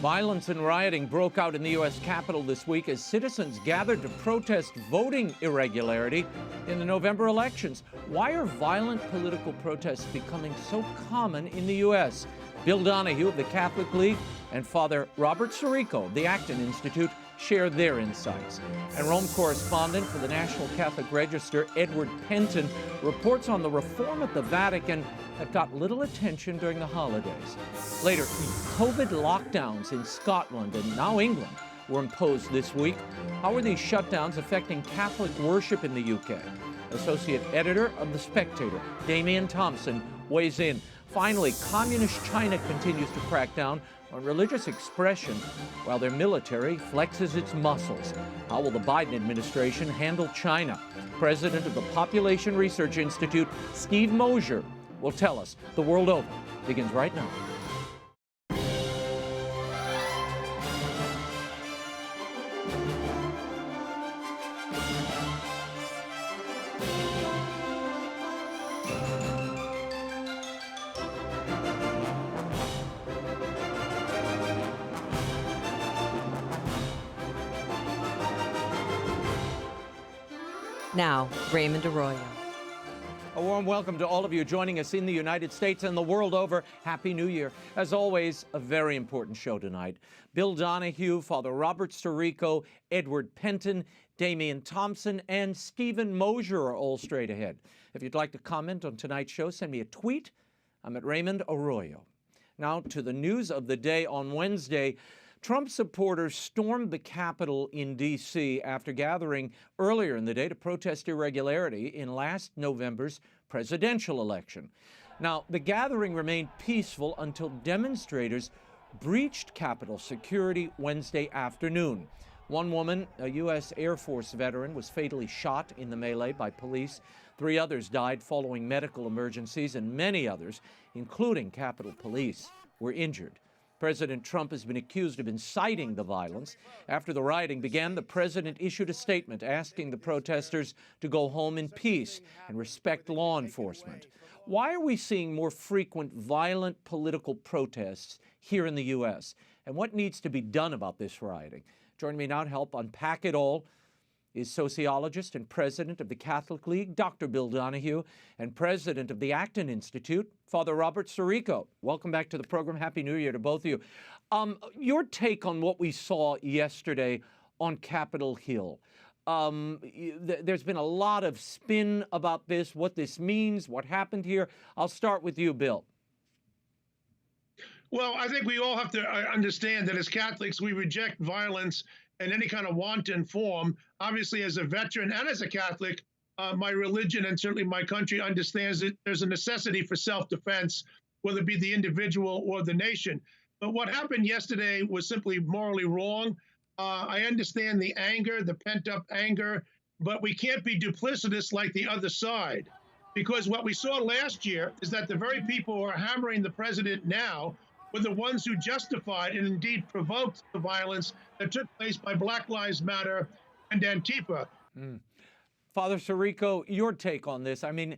Violence and rioting broke out in the U.S. Capitol this week as citizens gathered to protest voting irregularity in the November elections. Why are violent political protests becoming so common in the U.S.? Bill Donahue of the Catholic League and Father Robert SIRICO of the Acton Institute share their insights. And Rome correspondent for the National Catholic Register, Edward PENTIN, reports on the reform at the Vatican that got little attention during the holidays. Later, COVID lockdowns in Scotland and now England were imposed this week. How are these shutdowns affecting Catholic worship in the UK? Associate editor of the Spectator, DAMIAN THOMPSON, weighs in. Finally, communist China continues to crack down on religious expression while their military flexes its muscles. How will the Biden administration handle China? President of the Population Research Institute, Steve MOSHER, will tell us. The World Over begins right now. Now, Raymond Arroyo. A warm welcome to all of you joining us in the United States and the world over. Happy New Year. As always, a very important show tonight. Bill Donahue, Father Robert SIRICO, Edward PENTIN, DAMIAN THOMPSON, and Stephen MOSHER are all straight ahead. If you'd like to comment on tonight's show, send me a tweet. I'm at Raymond Arroyo. Now to the news of the day. On Wednesday, Trump supporters stormed the Capitol in D.C. after gathering earlier in the day to protest irregularity in last November's presidential election. Now, the gathering remained peaceful until demonstrators breached Capitol security Wednesday afternoon. One woman, a U.S. Air Force veteran, was fatally shot in the melee by police. 3 others died following medical emergencies, and many others, including Capitol Police, were injured. President Trump has been accused of inciting the violence. After the rioting began, the president issued a statement asking the protesters to go home in peace and respect law enforcement. Why are we seeing more frequent violent political protests here in the U.S.? And what needs to be done about this rioting? Joining me now to help unpack it all is sociologist and president of the Catholic League, Dr. Bill Donahue, and president of the Acton Institute, Father Robert SIRICO. Welcome back to the program. Happy New Year to both of you. Your take on what we saw yesterday on Capitol Hill. There's been a lot of spin about this, what this means, what happened here. I'll start with you, Bill. Well, I think we all have to understand that as Catholics, we reject violence in any kind of wanton form. Obviously, as a veteran and as a Catholic, my religion and certainly my country understands that there's a necessity for self-defense, whether it be the individual or the nation. But what happened yesterday was simply morally wrong. I understand the anger, the pent-up anger, but we can't be duplicitous like the other side. Because what we saw last year is that the very people who are hammering the president now were the ones who justified and indeed provoked the violence that took place by Black Lives Matter and Antifa. Father SIRICO, your take on this. I mean,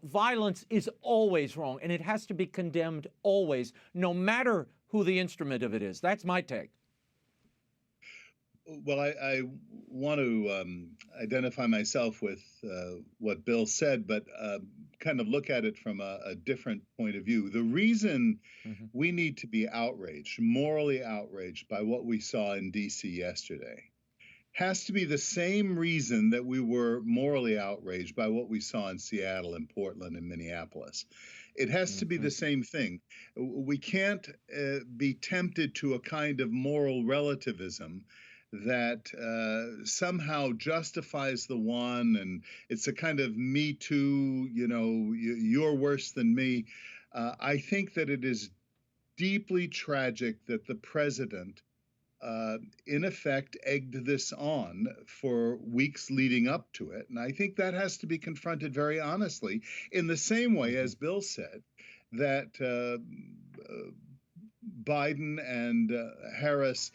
violence is always wrong, and it has to be condemned always, no matter who the instrument of it is. That's my take. Well, I want to identify myself with what Bill said, but kind of look at it from a different point of view. The reason we need to be outraged, morally outraged by what we saw in D.C. yesterday, has to be the same reason that we were morally outraged by what we saw in Seattle and Portland and Minneapolis. It has to be the same thing. We can't be tempted to a kind of moral relativism that somehow justifies the one, and it's a kind of me too, you're worse than me. I think that it is deeply tragic that the president, in effect, egged this on for weeks leading up to it. And I think that has to be confronted very honestly, in the same way, as Bill said, that Biden and Harris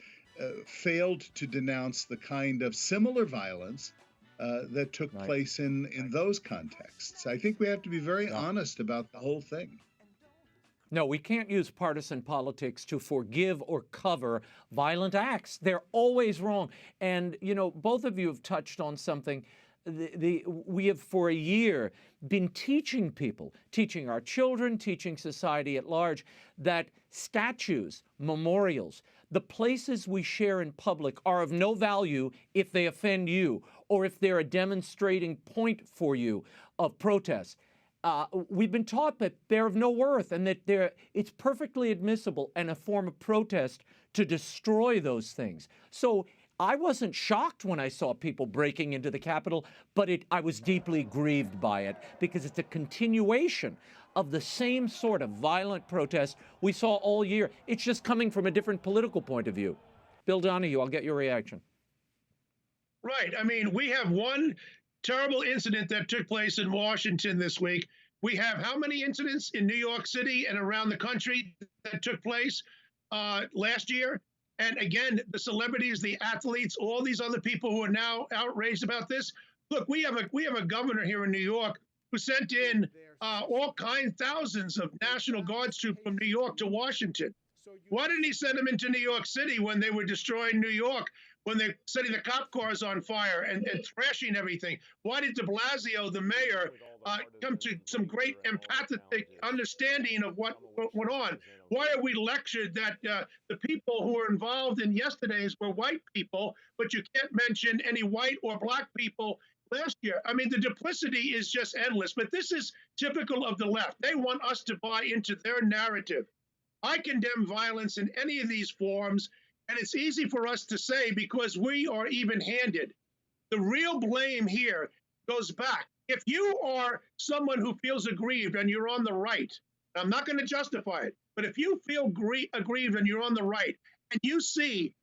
failed to denounce the kind of similar violence that took place in those contexts. I think we have to be very honest about the whole thing. No, we can't use partisan politics to forgive or cover violent acts. They're always wrong. And, you know, both of you have touched on something. We have for a year been teaching people, teaching our children, teaching society at large, that statues, memorials, the places we share in public are of no value if they offend you or if they're a demonstrating point for you of protest. We've been taught that they're of no worth and that it's perfectly admissible and a form of protest to destroy those things. So I wasn't shocked when I saw people breaking into the Capitol, but I was deeply grieved by it because it's a continuation of the same sort of violent protest we saw all year. It's just coming from a different political point of view. Bill Donahue, I'll get your reaction. Right. I mean, we have one terrible incident that took place in Washington this week. We have how many incidents in New York City and around the country that took place last year? And again, the celebrities, the athletes, all these other people who are now outraged about this. Look, we have a governor here in New York who sent in all kinds, thousands of National Guard troops from New York to Washington. Why didn't he send them into New York City when they were destroying New York, when they're setting the cop cars on fire and thrashing everything? Why did de Blasio, the mayor, come to some great empathetic understanding of what went on? Why are we lectured that the people who were involved in yesterday's were white people, but you can't mention any white or black people last year? I mean, the duplicity is just endless, but this is typical of the left. They want us to buy into their narrative. I condemn violence in any of these forms, and it's easy for us to say because we are even-handed. The real blame here goes back. If you are someone who feels aggrieved and you're on the right, I'm not going to justify it, but if you feel aggrieved and you're on the right, and you see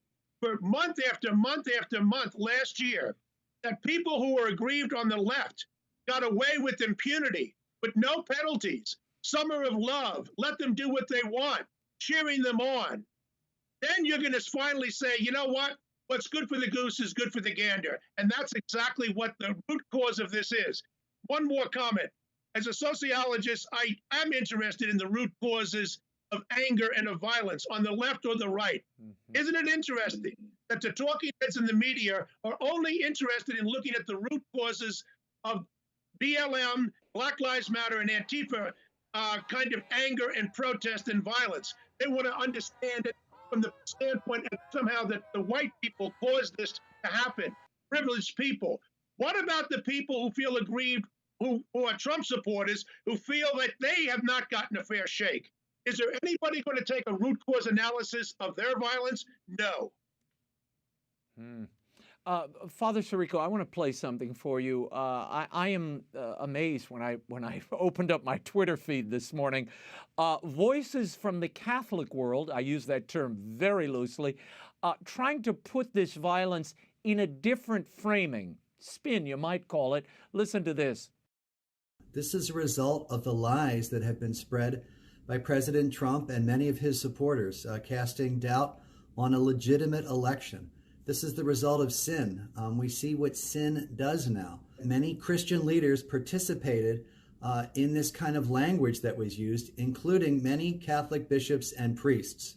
for month after month after month last year that people who were aggrieved on the left got away with impunity, with no penalties, summer of love, let them do what they want, cheering them on, then you're going to finally say, you know what? What's good for the goose is good for the gander. And that's exactly what the root cause of this is. One more comment. As a sociologist, I am interested in the root causes of anger and of violence on the left or the right. Isn't it interesting that the talking heads in the media are only interested in looking at the root causes of BLM, Black Lives Matter, and Antifa kind of anger and protest and violence? They want to understand it from the standpoint of somehow that the white people caused this to happen, privileged people. What about the people who feel aggrieved, who are Trump supporters, who feel that they have not gotten a fair shake? Is there anybody going to take a root cause analysis of their violence? No. Father SIRICO, I want to play something for you. I am amazed when I opened up my Twitter feed this morning. Voices from the Catholic world, I use that term very loosely, trying to put this violence in a different framing, spin you might call it. Listen to this. This is a result of the lies that have been spread by President Trump and many of his supporters, casting doubt on a legitimate election. This is the result of sin. We see what sin does now. Many Christian leaders participated in this kind of language that was used, including many Catholic bishops and priests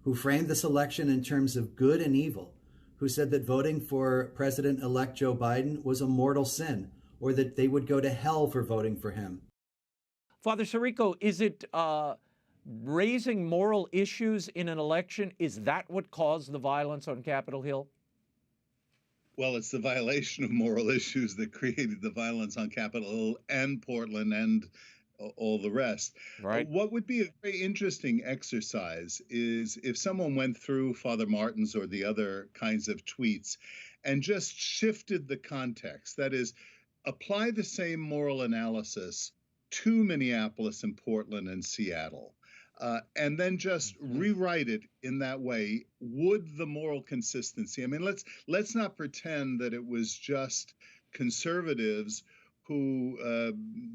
who framed this election in terms of good and evil, who said that voting for President-elect Joe Biden was a mortal sin, or that they would go to hell for voting for him. Father SIRICO, is it raising moral issues in an election? Is that what caused the violence on Capitol Hill? Well, it's the violation of moral issues that created the violence on Capitol Hill and Portland and all the rest. Right. What would be a very interesting exercise is if someone went through Father Martin's or the other kinds of tweets and just shifted the context. That is, apply the same moral analysis to Minneapolis and Portland and Seattle, and then just rewrite it in that way. Would the moral consistency? I mean, let's not pretend that it was just conservatives who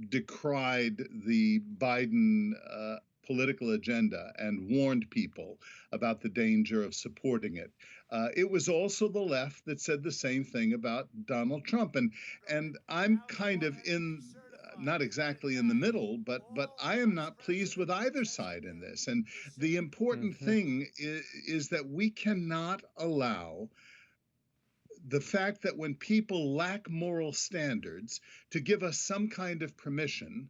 decried the Biden political agenda and warned people about the danger of supporting it. It was also the left that said the same thing about Donald Trump. And I'm kind of in not exactly in the middle, but I am not pleased with either side in this. And the important thing is that we cannot allow the fact that when people lack moral standards to give us some kind of permission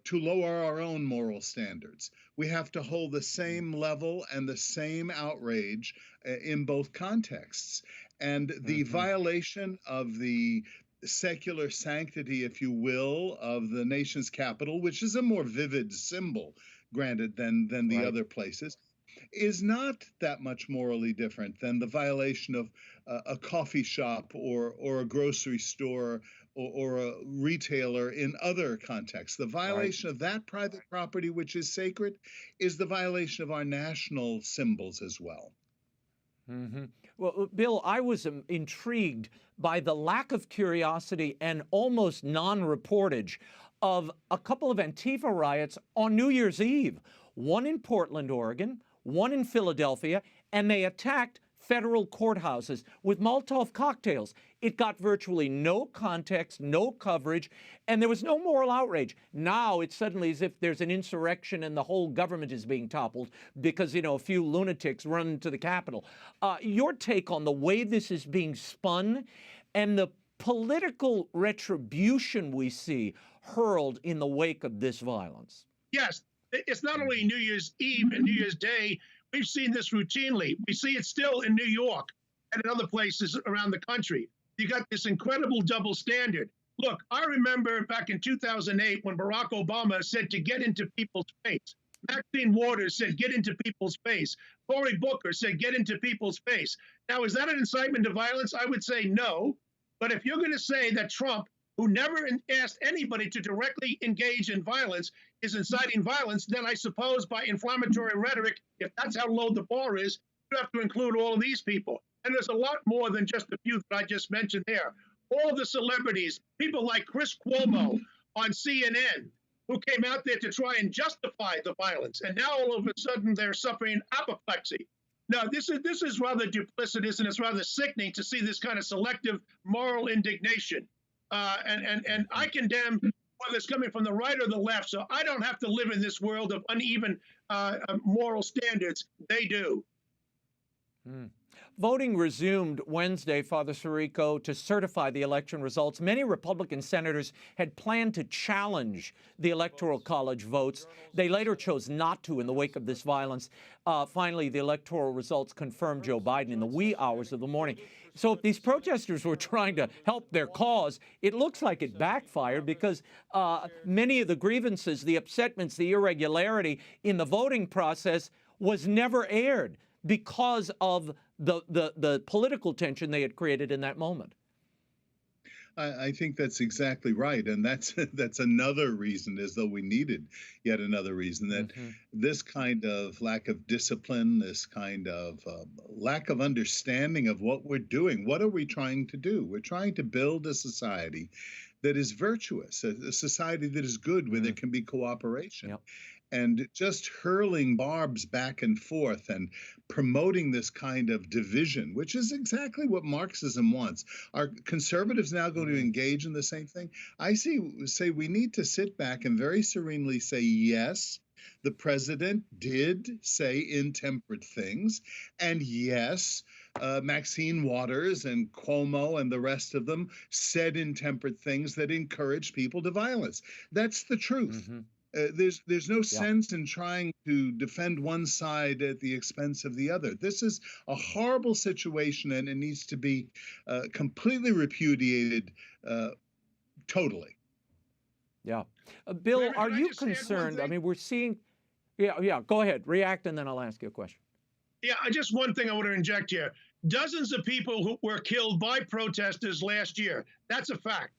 to lower our own moral standards. We have to hold the same level and the same outrage in both contexts. And the violation of the secular sanctity, if you will, of the nation's capital, which is a more vivid symbol, granted, than the other places, is not that much morally different than the violation of a coffee shop or a grocery store or a retailer in other contexts. The violation of that private property, which is sacred, is the violation of our national symbols as well. Well, Bill, I was intrigued by the lack of curiosity and almost non-reportage of a couple of Antifa riots on New Year's Eve, one in Portland, Oregon, one in Philadelphia, and they attacked federal courthouses with Molotov cocktails. It got virtually no context, no coverage, and there was no moral outrage. Now it's suddenly as if there's an insurrection and the whole government is being toppled because, you know, a few lunatics run into the Capitol. Your take on the way this is being spun and the political retribution we see hurled in the wake of this violence? Yes, it's not only New Year's Eve and New Year's Day. We've seen this routinely. We see it still in New York and in other places around the country. You got this incredible double standard. Look, I remember back in 2008 when Barack Obama said to get into people's face. Maxine Waters said get into people's face. Cory Booker said get into people's face. Now, is that an incitement to violence? I would say no. But if you're going to say that Trump, who never asked anybody to directly engage in violence, is inciting violence, then I suppose by inflammatory rhetoric, if that's how low the bar is, you have to include all of these people. And there's a lot more than just the few that I just mentioned there. All of the celebrities, people like Chris Cuomo on CNN, who came out there to try and justify the violence. And now all of a sudden they're suffering apoplexy. Now, this is rather duplicitous, and it's rather sickening to see this kind of selective moral indignation. And I condemn whether it's coming from the right or the left, so I don't have to live in this world of uneven moral standards. They do. Voting resumed Wednesday, Father SIRICO, to certify the election results. Many Republican senators had planned to challenge the Electoral College votes. They later chose not to in the wake of this violence. Finally, the electoral results confirmed Joe Biden in the wee hours of the morning. So if these protesters were trying to help their cause, it looks like it backfired because many of the grievances, the upsetments, the irregularity in the voting process was never aired because of the political tension they had created in that moment. I think that's exactly right. And that's another reason, as though we needed yet another reason, that this kind of lack of discipline, this kind of lack of understanding of what we're doing, what are we trying to do? We're trying to build a society that is virtuous, a society that is good, where there can be cooperation. Yep. And just hurling barbs back and forth and promoting this kind of division, which is exactly what Marxism wants. Are conservatives now going to engage in the same thing? I say we need to sit back and very serenely say, yes, the president did say intemperate things. And yes, Maxine Waters and Cuomo and the rest of them said intemperate things that encouraged people to violence. That's the truth. There's no sense in trying to defend one side at the expense of the other. This is a horrible situation, and it needs to be completely repudiated totally. Yeah. Bill, Raymond, are can I you just add one concerned? I thing? mean, we're seeing... Yeah, go ahead. React, and then I'll ask you a question. Yeah, just one thing I want to inject here. Dozens of people who were killed by protesters last year. That's a fact.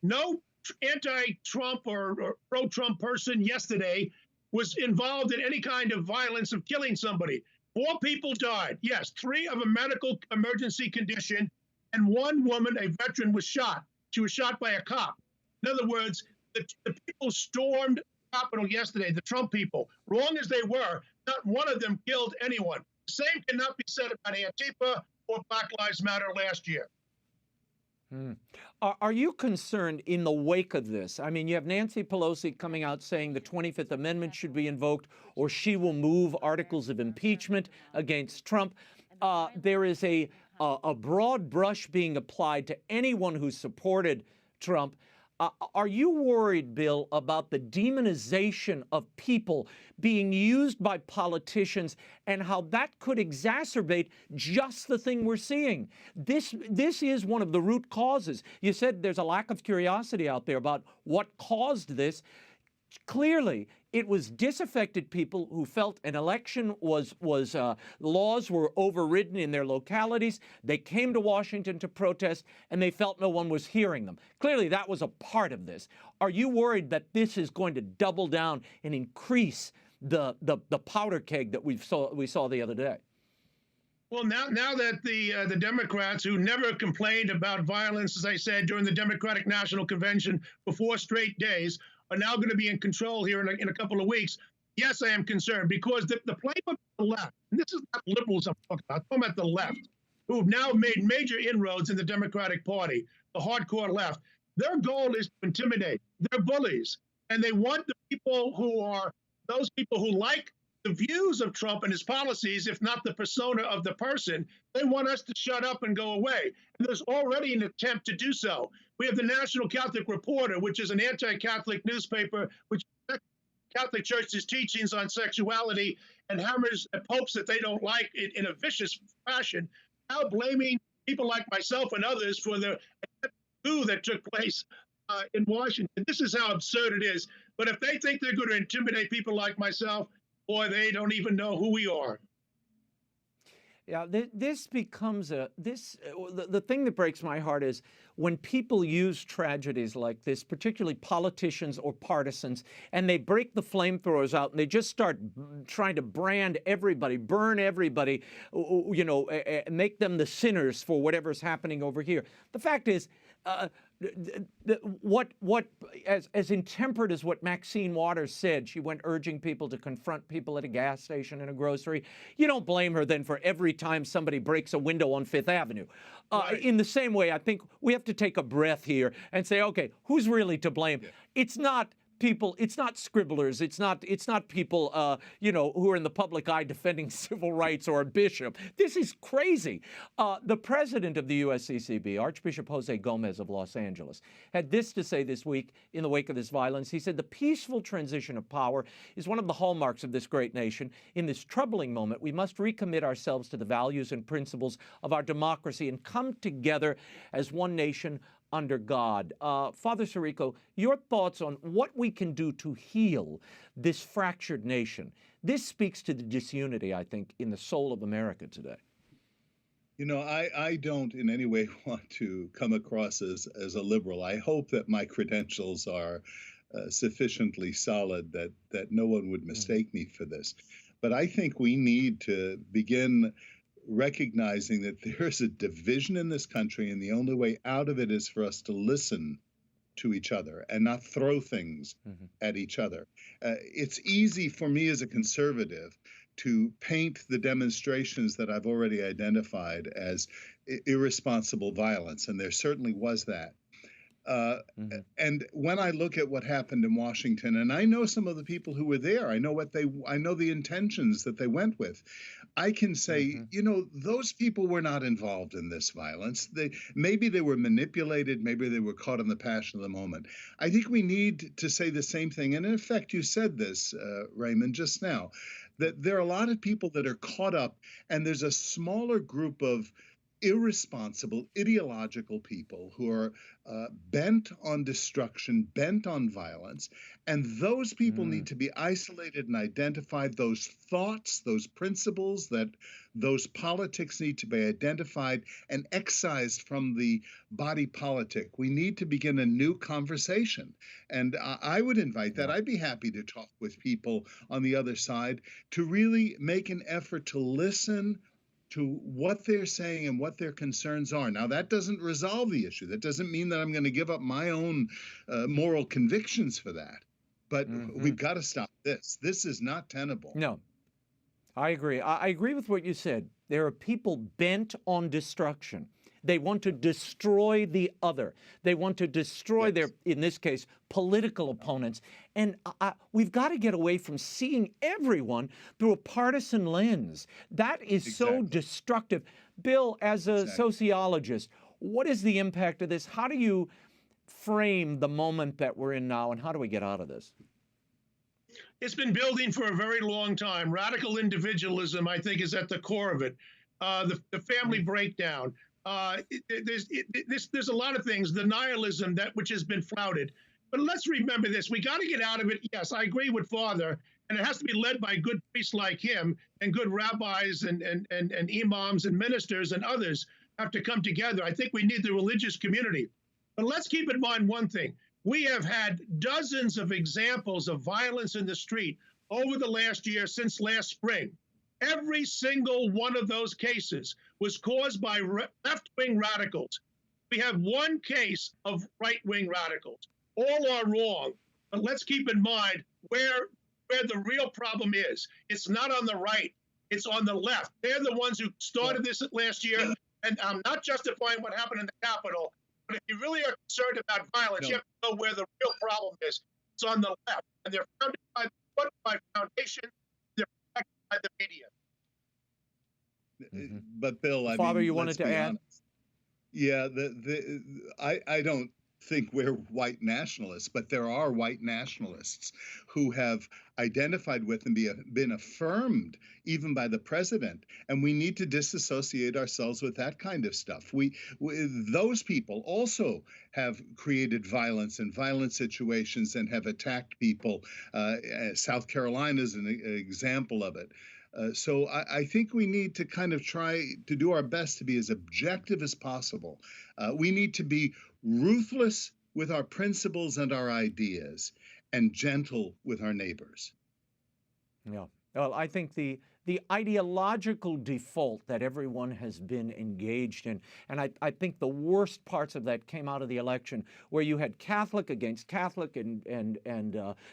No anti-Trump or pro-Trump person yesterday was involved in any kind of violence of killing somebody. 4 people died. Yes, 3 of a medical emergency condition, and 1 woman, a veteran, was shot. She was shot by a cop. In other words, the people stormed the Capitol yesterday, the Trump people. Wrong as they were, not one of them killed anyone. The same cannot be said about Antifa or Black Lives Matter last year. Hmm. Are you concerned in the wake of this? I mean, you have Nancy Pelosi coming out saying the 25th Amendment should be invoked or she will move articles of impeachment against Trump. There is a broad brush being applied to anyone who supported Trump. Are you worried, Bill, about the demonization of people being used by politicians and how that could exacerbate just the thing we're seeing? This is one of the root causes. You said there's a lack of curiosity out there about what caused this. Clearly, it was disaffected people who felt an election laws were overridden in their localities. They came to Washington to protest, and they felt no one was hearing them. Clearly, that was a part of this. Are you worried that this is going to double down and increase the powder keg that we saw the other day? Well, now that the Democrats, who never complained about violence, as I said, during the Democratic National Convention for 4 straight days, are now going to be in control here in a couple of weeks. Yes, I am concerned because the playbook of the left, and this is not liberals I'm talking about the left, who have now made major inroads in the Democratic Party, the hardcore left. Their goal is to intimidate. They're bullies. And they want the people who are those people who like the views of Trump and his policies, if not the persona of the person. They want us to shut up and go away. And there's already an attempt to do so. We have the National Catholic Reporter, which is an anti-Catholic newspaper, which Catholic Church's teachings on sexuality and hammers at popes that they don't like in a vicious fashion, now blaming people like myself and others for the coup that took place in Washington. This is how absurd it is. But if they think they're going to intimidate people like myself, boy, they don't even know who we are. Yeah, this becomes the thing that breaks my heart is when people use tragedies like this, particularly politicians or partisans, and they break the flamethrowers out and they just start trying to brand everybody, burn everybody, make them the sinners for whatever's happening over here. The fact is, as intemperate as what Maxine Waters said, she went urging people to confront people at a gas station and a grocery. You don't blame her then for every time somebody breaks a window on Fifth Avenue. Right. In the same way, I think we have to take a breath here and say, okay, who's really to blame? Yeah. It's not people, it's not scribblers, it's not people, who are in the public eye defending civil rights or a bishop. This is crazy. The president of the USCCB, Archbishop Jose Gomez of Los Angeles, had this to say this week in the wake of this violence. He said, the peaceful transition of power is one of the hallmarks of this great nation. In this troubling moment, we must recommit ourselves to the values and principles of our democracy and come together as one nation under God. Father SIRICO, your thoughts on what we can do to heal this fractured nation. This speaks to the disunity, I think, in the soul of America today. You know, I don't in any way want to come across as a liberal. I hope that my credentials are sufficiently solid that no one would mistake me for this. But I think we need to begin recognizing that there's a division in this country, and the only way out of it is for us to listen to each other and not throw things at each other. It's easy for me as a conservative to paint the demonstrations that I've already identified as irresponsible violence, and there certainly was that. And when I look at what happened in Washington, and I know some of the people who were there, I know the intentions that they went with. I can say, those people were not involved in this violence. Maybe they were manipulated, maybe they were caught in the passion of the moment. I think we need to say the same thing. And in effect, you said this, Raymond, just now, that there are a lot of people that are caught up, and there's a smaller group of irresponsible, ideological people who are bent on destruction, bent on violence, and those people need to be isolated and identified. Those thoughts, those principles, those politics need to be identified and excised from the body politic. We need to begin a new conversation. And I would invite that. I'd be happy to talk with people on the other side to really make an effort to listen to what they're saying and what their concerns are. Now, that doesn't resolve the issue. That doesn't mean that I'm going to give up my own moral convictions for that. But we've got to stop this. This is not tenable. No. I agree. I agree with what you said. There are people bent on destruction. They want to destroy the other. They want to destroy their, in this case, political opponents. And we've got to get away from seeing everyone through a partisan lens. That is so destructive. Bill, as a sociologist, what is the impact of this? How do you frame the moment that we're in now, and how do we get out of this? It's been building for a very long time. Radical individualism, I think, is at the core of it. The family breakdown. There's a lot of things, the nihilism which has been flouted. But let's remember this. We got to get out of it. Yes, I agree with Father, and it has to be led by good priests like him, and good rabbis and imams and ministers and others have to come together. I think we need the religious community. But let's keep in mind one thing. We have had dozens of examples of violence in the street over the last year since last spring. Every single one of those cases was caused by left-wing radicals. We have one case of right-wing radicals. All are wrong. But let's keep in mind where the real problem is. It's not on the right. It's on the left. They're the ones who started this last year. And I'm not justifying what happened in the Capitol. But if you really are concerned about violence, you have to know where the real problem is. It's on the left. And they're founded by foundations. They're protected by the media. But Bill, Father, you wanted to add? Honest. Yeah, I don't think we're white nationalists, but there are white nationalists who have identified with and been affirmed even by the president, and we need to disassociate ourselves with that kind of stuff. Those people also have created violence and violent situations and have attacked people. South Carolina is an example of it. So I think we need to kind of try to do our best to be as objective as possible. We need to be ruthless with our principles and our ideas and gentle with our neighbors. Yeah. Well, I think the ideological default that everyone has been engaged in, and I think the worst parts of that came out of the election, where you had Catholic against Catholic and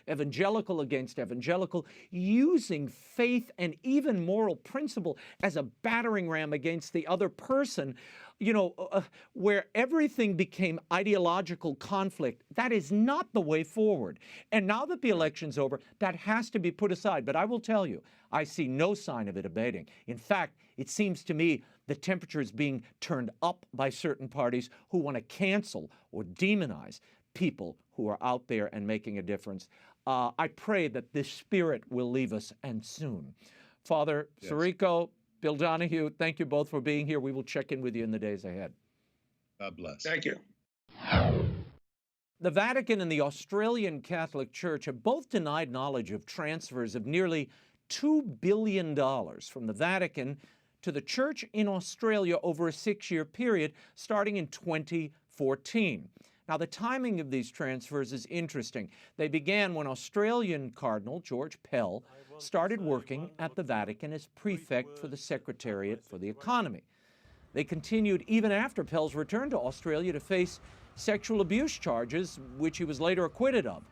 evangelical against evangelical, using faith and even moral principle as a battering ram against the other person. Where everything became ideological conflict. That is not the way forward. And now that the election's over, that has to be put aside. But I will tell you, I see no sign of it abating. In fact, it seems to me the temperature is being turned up by certain parties who want to cancel or demonize people who are out there and making a difference. I pray that this spirit will leave us, and soon. Father SIRICO, Bill Donahue, thank you both for being here. We will check in with you in the days ahead. God bless. Thank you. The Vatican and the Australian Catholic Church have both denied knowledge of transfers of nearly $2 billion from the Vatican to the Church in Australia over a 6-year period starting in 2014. Now, the timing of these transfers is interesting. They began when Australian Cardinal George Pell started working at the Vatican as prefect for the Secretariat for the Economy. They continued even after Pell's return to Australia to face sexual abuse charges, which he was later acquitted of.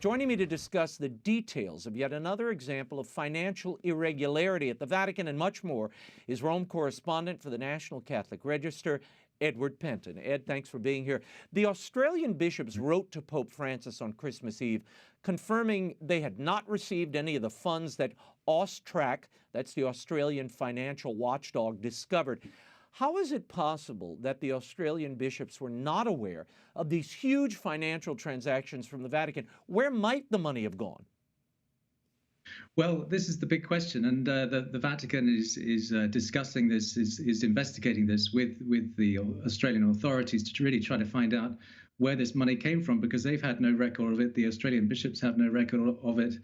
Joining me to discuss the details of yet another example of financial irregularity at the Vatican and much more is Rome correspondent for the National Catholic Register, Edward Pentin. Ed, thanks for being here. The Australian bishops wrote to Pope Francis on Christmas Eve, confirming they had not received any of the funds that Austrac, that's the Australian financial watchdog, discovered. How is it possible that the Australian bishops were not aware of these huge financial transactions from the Vatican? Where might the money have gone? Well, this is the big question, and the Vatican is discussing this, is investigating this with the Australian authorities to really try to find out where this money came from, because they've had no record of it. The Australian bishops have no record of it.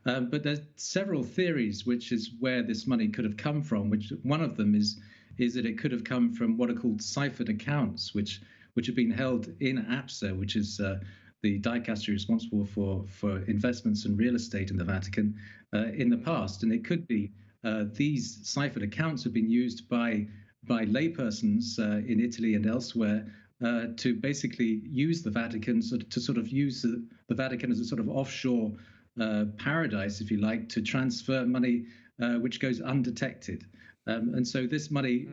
But there's several theories which is where this money could have come from, which one of them is that it could have come from what are called ciphered accounts, which have been held in APSA, which is the dicastery responsible for investments and real estate in the Vatican in the past. And it could be these ciphered accounts have been used by laypersons in Italy and elsewhere to basically use the Vatican, to sort of use the Vatican as a sort of offshore paradise, if you like, to transfer money which goes undetected. And so this money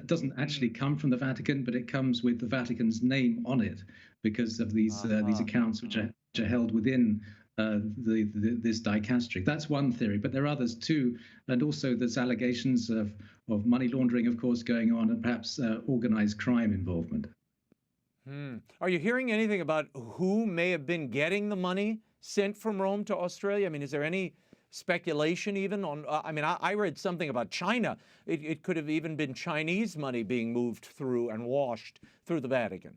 doesn't actually come from the Vatican, but it comes with the Vatican's name on it because of these accounts which are held within this dicastery. That's one theory, but there are others too. And also there's allegations of money laundering, of course, going on, and perhaps organized crime involvement. Are you hearing anything about who may have been getting the money sent from Rome to Australia? I mean, is there any speculation even on, I read something about China. It could have even been Chinese money being moved through and washed through the Vatican.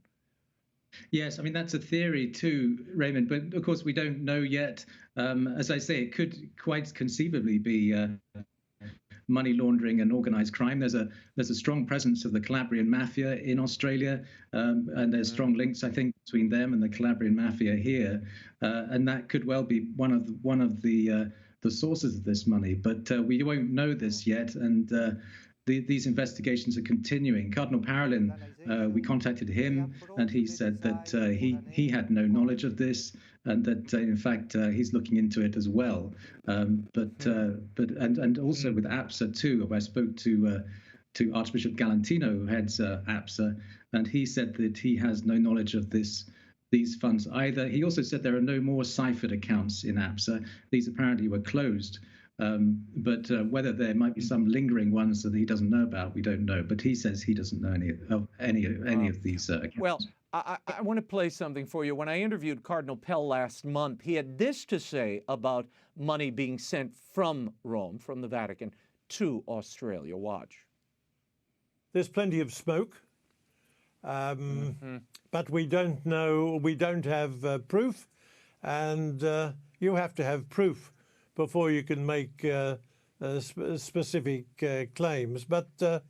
Yes, I mean, that's a theory too, Raymond, but of course we don't know yet. As I say, it could quite conceivably be money laundering and organized crime. There's a strong presence of the Calabrian mafia in Australia, and there's strong links, I think, between them and the Calabrian mafia here, and that could well be one of the sources of this money. But we won't know this yet, and these investigations are continuing. Cardinal Parolin, we contacted him, and he said that he had no knowledge of this, and that in fact he's looking into it as well. But also with APSA too. I spoke to Archbishop Galantino, who heads APSA, and he said that he has no knowledge of these funds either. He also said there are no more ciphered accounts in APSA. These apparently were closed. But whether there might be some lingering ones that he doesn't know about, we don't know. But he says he doesn't know any of these accounts. Well, I want to play something for you. When I interviewed Cardinal Pell last month, he had this to say about money being sent from Rome, from the Vatican, to Australia. Watch. There's plenty of smoke, but we don't know. We don't have proof, and you have to have proof before you can make specific claims. But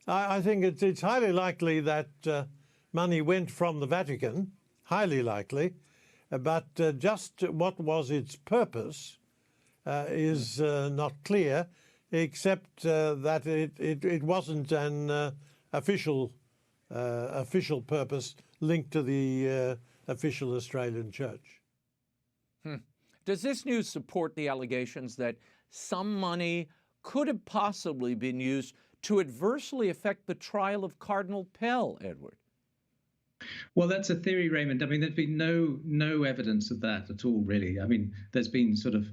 I think it's highly likely that money went from the Vatican, highly likely, but just what was its purpose is not clear, except that it wasn't an official purpose linked to the official Australian Church. Does this news support the allegations that some money could have possibly been used to adversely affect the trial of Cardinal Pell, Edward? Well, that's a theory, Raymond. I mean, there's been no evidence of that at all, really. I mean, there's been sort of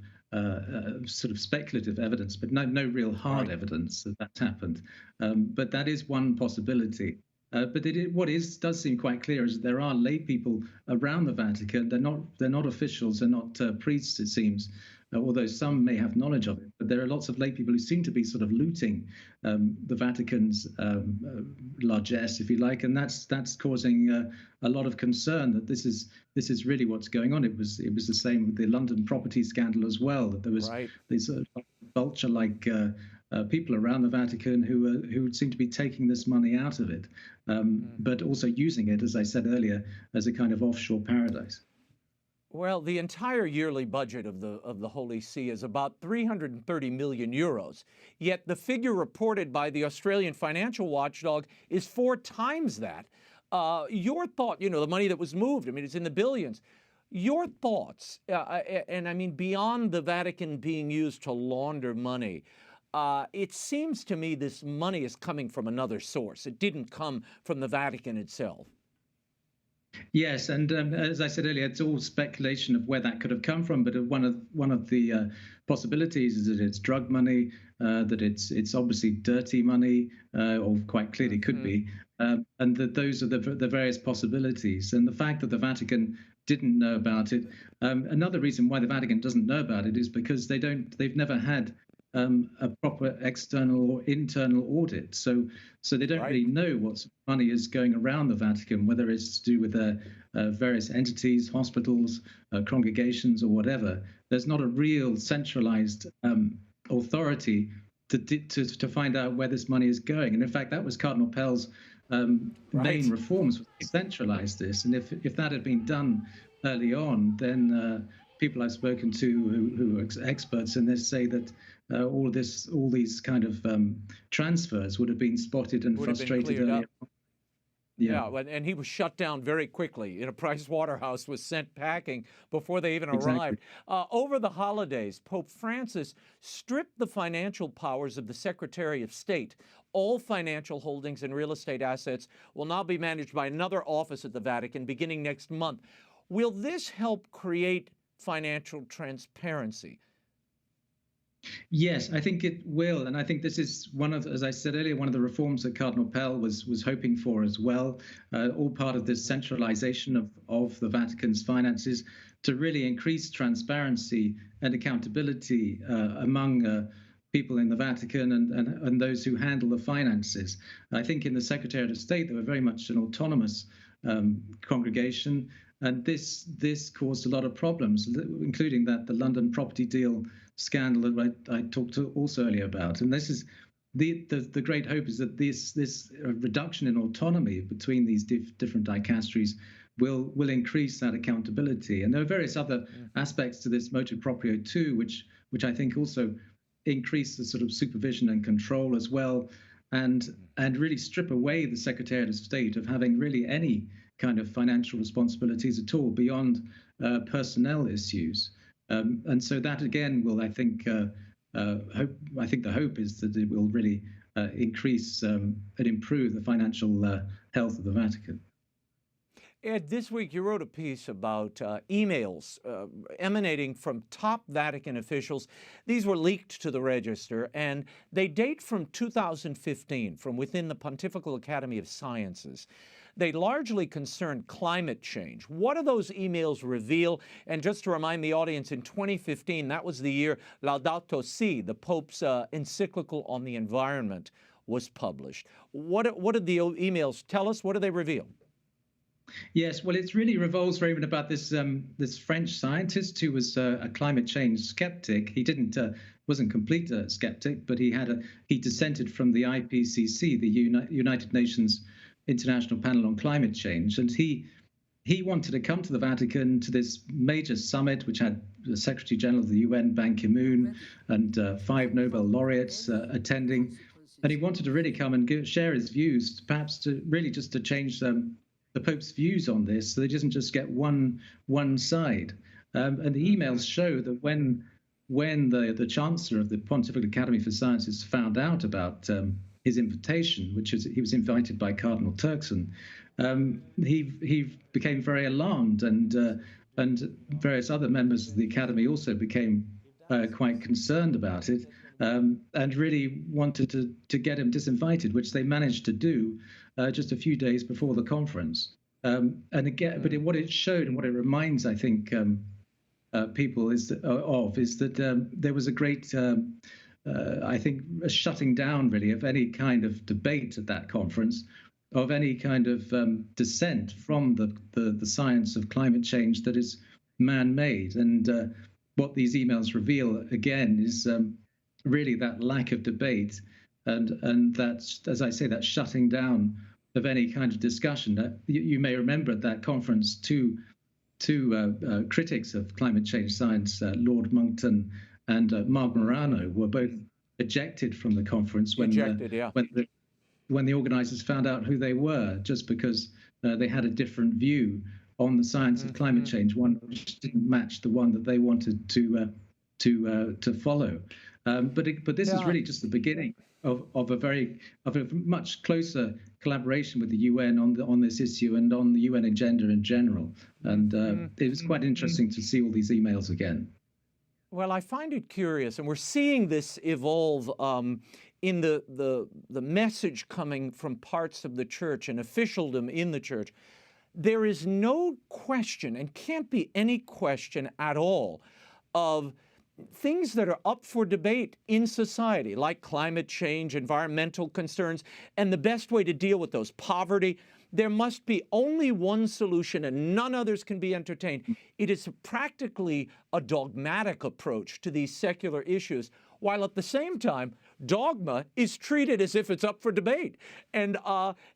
speculative evidence, but no real hard evidence that that's happened. But that is one possibility. But what does seem quite clear is that there are lay people around the Vatican. They're not officials. They're not priests, it seems, although some may have knowledge of it. But there are lots of lay people who seem to be sort of looting the Vatican's largesse, if you like, and that's causing a lot of concern that this is really what's going on. It was the same with the London property scandal as well. That there was these vulture-like people around the Vatican who seem to be taking this money out of it, but also using it, as I said earlier, as a kind of offshore paradise. Well, the entire yearly budget of the Holy See is about 330 million euros. Yet the figure reported by the Australian financial watchdog is 4 times that. Your thought, the money that was moved, I mean, it's in the billions. Your thoughts, and I mean, beyond the Vatican being used to launder money, it seems to me this money is coming from another source. It didn't come from the Vatican itself. Yes, and as I said earlier, it's all speculation of where that could have come from. But one of the possibilities is that it's drug money, that it's obviously dirty money, or quite clearly could be, and that those are the various possibilities. And the fact that the Vatican didn't know about it. Another reason why the Vatican doesn't know about it is because they've never had a proper external or internal audit. So they don't really know what money is going around the Vatican, whether it's to do with various entities, hospitals, congregations, or whatever. There's not a real centralized authority to find out where this money is going. And in fact, that was Cardinal Pell's main reforms, was to centralize this. And if that had been done early on, then people I've spoken to who are experts in this say that all these kind of transfers would have been spotted and frustrated earlier on. Yeah, and he was shut down very quickly. Price Waterhouse was sent packing before they even arrived. Over the holidays, Pope Francis stripped the financial powers of the Secretary of State. All financial holdings and real estate assets will now be managed by another office at the Vatican beginning next month. Will this help create financial transparency? Yes, I think it will. And I think this is one of, as I said earlier, one of the reforms that Cardinal Pell was hoping for as well, all part of this centralization of the Vatican's finances to really increase transparency and accountability among people in the Vatican and those who handle the finances. I think in the Secretariat of State, they were very much an autonomous congregation. And this caused a lot of problems, including the London property deal scandal that I talked to also earlier about. And this is the great hope is that this reduction in autonomy between these different dicasteries will increase that accountability. And there are various other aspects to this motu proprio too, which I think also increase the sort of supervision and control as well, and really strip away the Secretariat of State of having really any kind of financial responsibilities at all beyond personnel issues. And so that again will, I think, I think the hope is that it will really increase and improve the financial health of the Vatican. Ed, this week you wrote a piece about emails emanating from top Vatican officials. These were leaked to the Register, and they date from 2015 from within the Pontifical Academy of Sciences. They largely concern climate change. What do those emails reveal? And just to remind the audience, in 2015, that was the year Laudato Si, the Pope's encyclical on the environment, was published. What did the emails tell us? What do they reveal? Yes, well, it really revolves, Raymond, about this French scientist who was a climate change skeptic. He wasn't complete a skeptic, but he dissented from the IPCC, the United Nations International Panel on Climate Change, and he wanted to come to the Vatican to this major summit, which had the Secretary General of the UN, Ban Ki-moon, and 5 Nobel laureates attending, and he wanted to really come and share his views, perhaps to really just to change the Pope's views on this, so they doesn't just get one side. And the emails show that when the Chancellor of the Pontifical Academy for Sciences found out about his invitation, he was invited by Cardinal Turkson, he became very alarmed, and various other members of the Academy also became quite concerned about it, and really wanted to get him disinvited, which they managed to do just a few days before the conference. And again, but what it showed and what it reminds, I think, people is that there was a great I think a shutting down really of any kind of debate at that conference, of any kind of dissent from the science of climate change that is man-made. And what these emails reveal again is really that lack of debate and that, as I say, that shutting down of any kind of discussion. You may remember at that conference two critics of climate change science, Lord Monckton and Mark Morano, were both ejected from the conference when the organizers found out who they were, just because they had a different view on the science of climate change, one which didn't match the one that they wanted to follow. But this is really just the beginning of a much closer collaboration with the UN on this issue and on the UN agenda in general. And it was quite interesting to see all these emails again. Well, I find it curious, and we're seeing this evolve in the message coming from parts of the church and officialdom in the church. There is no question, and can't be any question at all, of things that are up for debate in society, like climate change, environmental concerns, and the best way to deal with those, poverty. There must be only one solution and none others can be entertained. It is practically a dogmatic approach to these secular issues, while at the same time, dogma is treated as if it's up for debate. And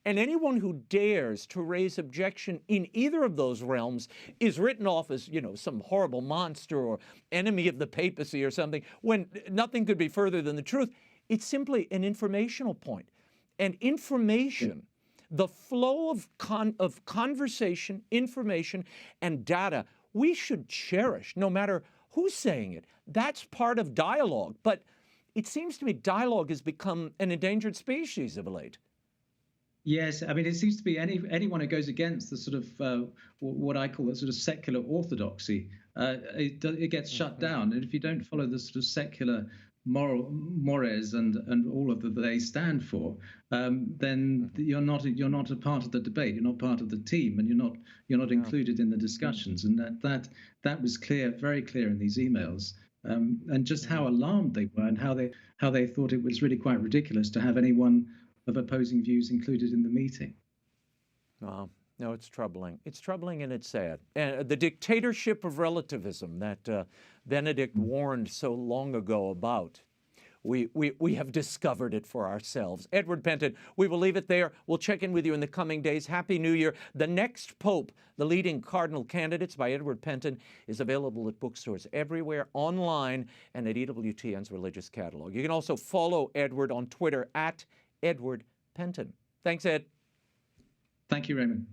anyone who dares to raise objection in either of those realms is written off as, some horrible monster or enemy of the papacy or something, when nothing could be further than the truth. It's simply an informational point. And information the flow of conversation, information, and data we should cherish, no matter who's saying it. That's part of dialogue. But it seems to me dialogue has become an endangered species of late. Yes, I mean, it seems to be anyone who goes against the sort of what I call the sort of secular orthodoxy, it gets shut down. And if you don't follow the sort of secular mores and all of that they stand for, then you're not a part of the debate. You're not part of the team, and you're not included in the discussions. And that was clear, very clear in these emails. And just how alarmed they were, and how they thought it was really quite ridiculous to have anyone of opposing views included in the meeting. No, it's troubling. It's troubling and it's sad. And the dictatorship of relativism that Benedict warned so long ago about, we have discovered it for ourselves. Edward Pentin, we will leave it there. We'll check in with you in the coming days. Happy New Year. The Next Pope, The Leading Cardinal Candidates by Edward Pentin, is available at bookstores everywhere, online, and at EWTN's Religious Catalog. You can also follow Edward on Twitter at Edward Pentin. Thanks, Ed. Thank you, Raymond.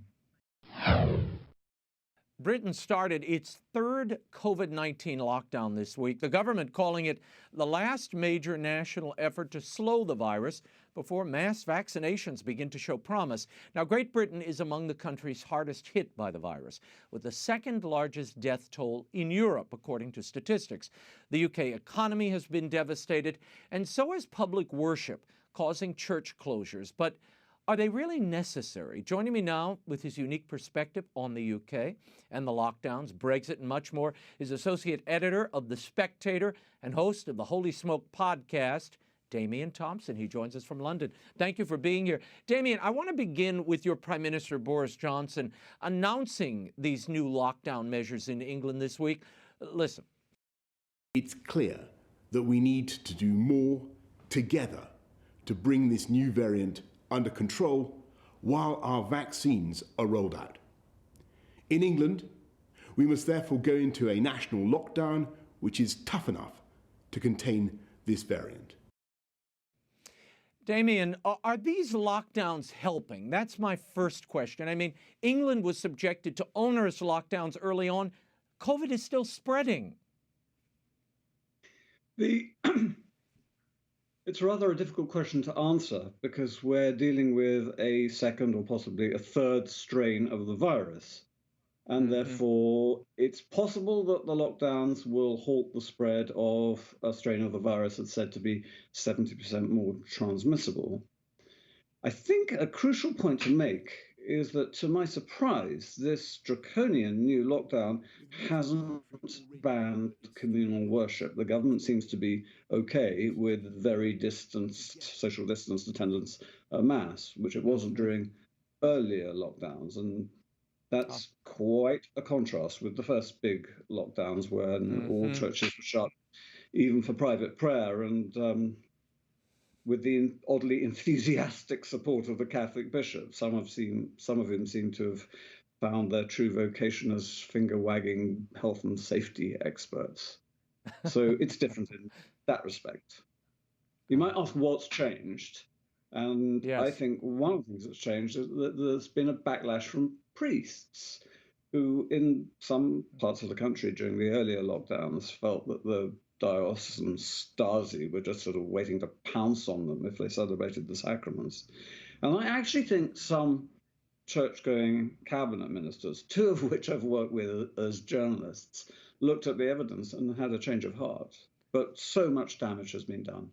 Britain started its third COVID-19 lockdown this week, the government calling it the last major national effort to slow the virus before mass vaccinations begin to show promise. Now, Great Britain is among the countries hardest hit by the virus, with the second largest death toll in Europe, according to statistics. The UK economy has been devastated, and so has public worship, causing church closures. But are they really necessary? Joining me now with his unique perspective on the UK and the lockdowns, Brexit, and much more is associate editor of The Spectator and host of the Holy Smoke podcast, DAMIAN THOMPSON. He joins us from London. Thank you for being here. DAMIAN, I want to begin with your Prime Minister, Boris Johnson, announcing these new lockdown measures in England this week. Listen. It's clear that we need to do more together to bring this new variant under control while our vaccines are rolled out. In England, we must therefore go into a national lockdown which is tough enough to contain this variant. DAMIAN, are these lockdowns helping? That's my first question. I mean, England was subjected to onerous lockdowns early on. COVID is still spreading. It's rather a difficult question to answer because we're dealing with a second or possibly a third strain of the virus. And therefore, it's possible that the lockdowns will halt the spread of a strain of the virus that's said to be 70% more transmissible. I think a crucial point to make is that, to my surprise, this draconian new lockdown hasn't banned communal worship. The government seems to be okay with very distanced, social distanced attendance at Mass, which it wasn't during earlier lockdowns. And that's quite a contrast with the first big lockdowns when all churches were shut, even for private prayer, and with the oddly enthusiastic support of the Catholic bishops. Some of them seem to have found their true vocation as finger-wagging health and safety experts. So it's different in that respect. You might ask what's changed, and yes. I think one of the things that's changed is that there's been a backlash from priests who, in some parts of the country during the earlier lockdowns, felt that the diocesan Stasi were just sort of waiting to pounce on them if they celebrated the sacraments. And I actually think some church-going cabinet ministers, two of which I've worked with as journalists, looked at the evidence and had a change of heart. But so much damage has been done.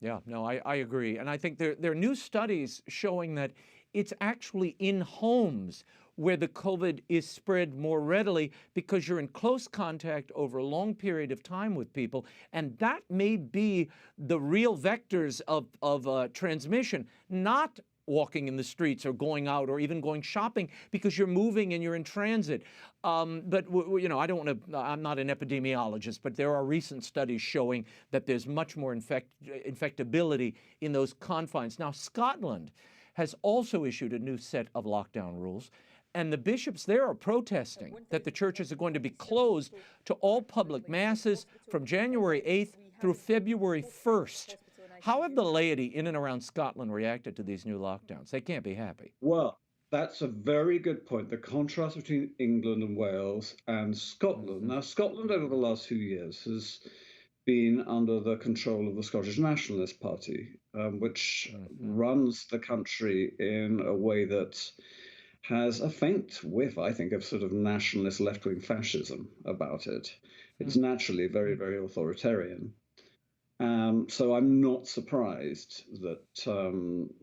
Yeah, no, I agree. And I think there are new studies showing that it's actually in homes where the COVID is spread more readily because you're in close contact over a long period of time with people. And that may be the real vectors of transmission, not walking in the streets or going out or even going shopping because you're moving and you're in transit. But you know, I'm not an epidemiologist, but there are recent studies showing that there's much more infectability in those confines. Now, Scotland has also issued a new set of lockdown rules, and the bishops there are protesting that the churches are going to be closed to all public masses from January 8th through February 1st. How have the laity in and around Scotland reacted to these new lockdowns? They can't be happy. Well, that's a very good point. The contrast between England and Wales and Scotland. Now, Scotland over the last few years has been under the control of the Scottish Nationalist Party, which runs the country in a way that has a faint whiff, I think, of sort of nationalist left-wing fascism about it. It's naturally very, very authoritarian. So I'm not surprised that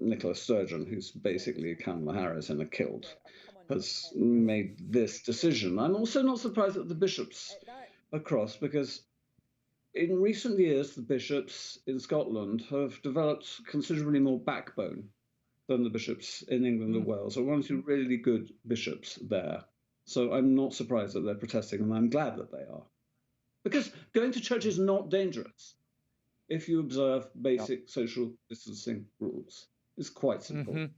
Nicola Sturgeon, who's basically Kamala Harris in a kilt, has made this decision. I'm also not surprised that the bishops are cross, because in recent years, the bishops in Scotland have developed considerably more backbone than the bishops in England and Wales. So one or two really good bishops there. So I'm not surprised that they're protesting, and I'm glad that they are. Because going to church is not dangerous if you observe basic social distancing rules. It's quite simple.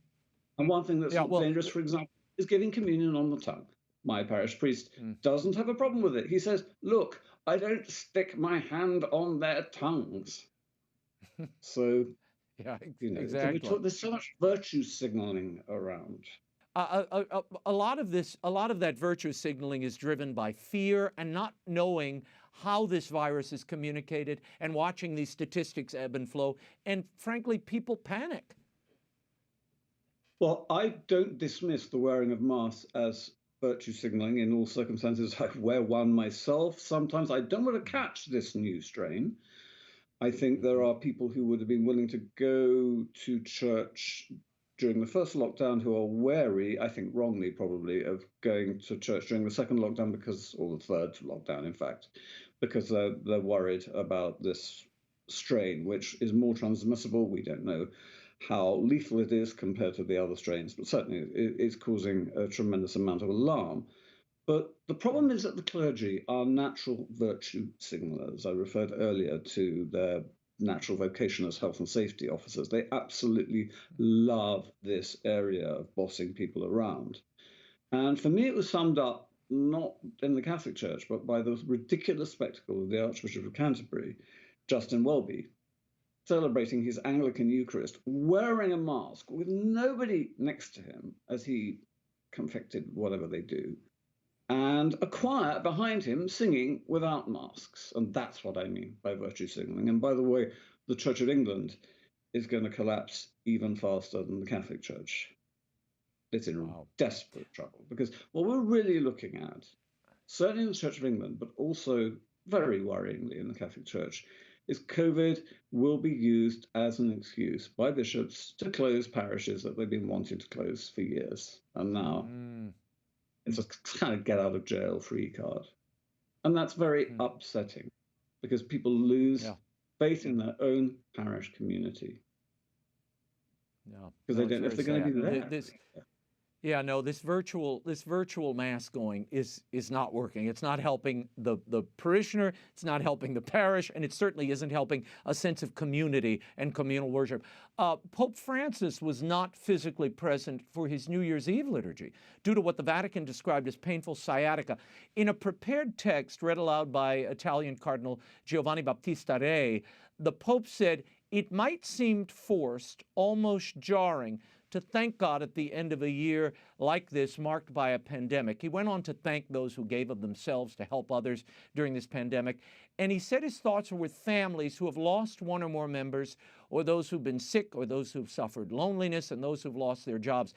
And one thing that's not dangerous, for example, is giving communion on the tongue. My parish priest doesn't have a problem with it. He says, look, I don't stick my hand on their tongues. So, exactly. There's so much virtue signaling around. A lot of that virtue signaling is driven by fear and not knowing how this virus is communicated and watching these statistics ebb and flow. And frankly, people panic. Well, I don't dismiss the wearing of masks as virtue signaling in all circumstances. I wear one myself. Sometimes I don't want to catch this new strain. I think there are people who would have been willing to go to church during the first lockdown who are wary, I think wrongly probably, of going to church during the second lockdown or the third lockdown, in fact, because they're worried about this strain, which is more transmissible. We don't know how lethal it is compared to the other strains, but certainly it's causing a tremendous amount of alarm. But the problem is that the clergy are natural virtue signalers. I referred earlier to their natural vocation as health and safety officers. They absolutely love this area of bossing people around. And for me, it was summed up not in the Catholic Church, but by the ridiculous spectacle of the Archbishop of Canterbury, Justin Welby, celebrating his Anglican Eucharist, wearing a mask with nobody next to him as he confected whatever they do, and a choir behind him singing without masks. And that's what I mean by virtue signaling. And by the way, the Church of England is going to collapse even faster than the Catholic Church. It's in desperate trouble, because what we're really looking at, certainly in the Church of England, but also very worryingly in the Catholic Church, is COVID will be used as an excuse by bishops to close parishes that they've been wanting to close for years. And now it's a kind of get out of jail free card. And that's very upsetting, because people lose faith in their own parish community. Because they don't know if they're going to be there. This virtual mass going is not working. It's not helping the parishioner, it's not helping the parish, and it certainly isn't helping a sense of community and communal worship. Pope Francis was not physically present for his New Year's Eve liturgy due to what the Vatican described as painful sciatica. In a prepared text read aloud by Italian Cardinal Giovanni Battista Re, the Pope said, "It might seem forced, almost jarring, to thank God at the end of a year like this marked by a pandemic." He went on to thank those who gave of themselves to help others during this pandemic. And he said his thoughts were with families who have lost one or more members, or those who've been sick, or those who've suffered loneliness, and those who've lost their jobs.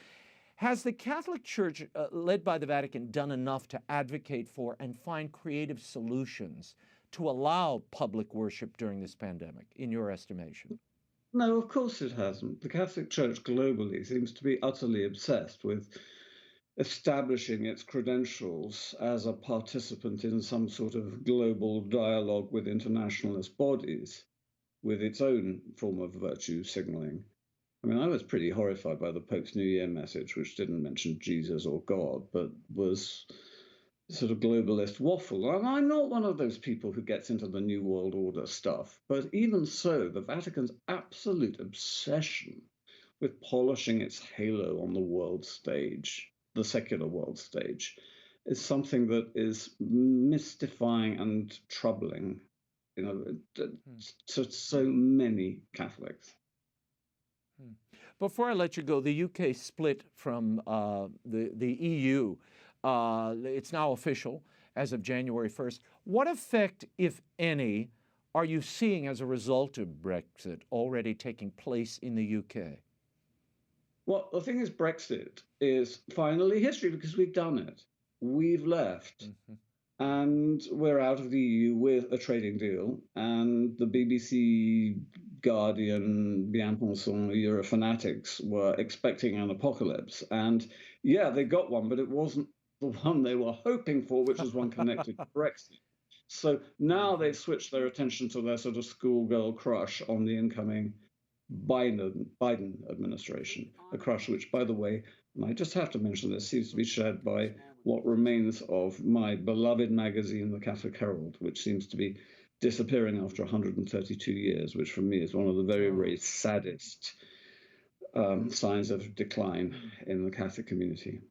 Has the Catholic Church, led by the Vatican, done enough to advocate for and find creative solutions to allow public worship during this pandemic, in your estimation? No, of course it hasn't. The Catholic Church globally seems to be utterly obsessed with establishing its credentials as a participant in some sort of global dialogue with internationalist bodies, with its own form of virtue signaling. I mean, I was pretty horrified by the Pope's New Year message, which didn't mention Jesus or God, but was sort of globalist waffle. And I'm not one of those people who gets into the New World Order stuff, but even so, the Vatican's absolute obsession with polishing its halo on the world stage, the secular world stage, is something that is mystifying and troubling to so many Catholics. Before I let you go, the UK split from the EU. It's now official as of January 1st. What effect, if any, are you seeing as a result of Brexit already taking place in the UK? Well, the thing is, Brexit is finally history because we've done it. We've left. And we're out of the EU with a trading deal. And the BBC, Guardian, Bien Pensant, Eurofanatics were expecting an apocalypse. And yeah, they got one, but it wasn't the one they were hoping for, which was one connected to Brexit. So now they've switched their attention to their sort of schoolgirl crush on the incoming Biden administration, a crush which, by the way, and I just have to mention this, seems to be shared by what remains of my beloved magazine, The Catholic Herald, which seems to be disappearing after 132 years, which for me is one of the very, very saddest signs of decline in the Catholic community.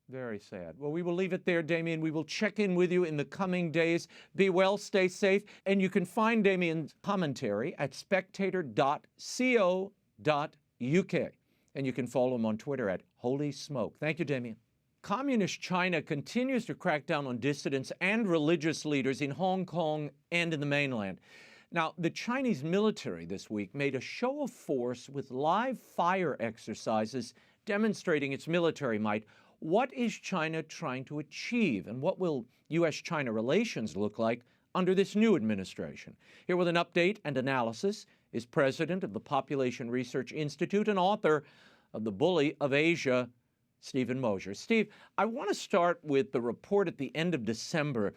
Very sad. Well, we will leave it there, Damian. We will check in with you in the coming days. Be well, stay safe, and you can find Damian's commentary at spectator.co.uk. And you can follow him on Twitter at Holy Smoke. Thank you, Damian. Communist China continues to crack down on dissidents and religious leaders in Hong Kong and in the mainland. Now, the Chinese military this week made a show of force with live fire exercises demonstrating its military might. What is China trying to achieve, and what will U.S.-China relations look like under this new administration? Here with an update and analysis is president of the Population Research Institute and author of The Bully of Asia, Stephen Mosher. Steve, I want to start with the report at the end of December.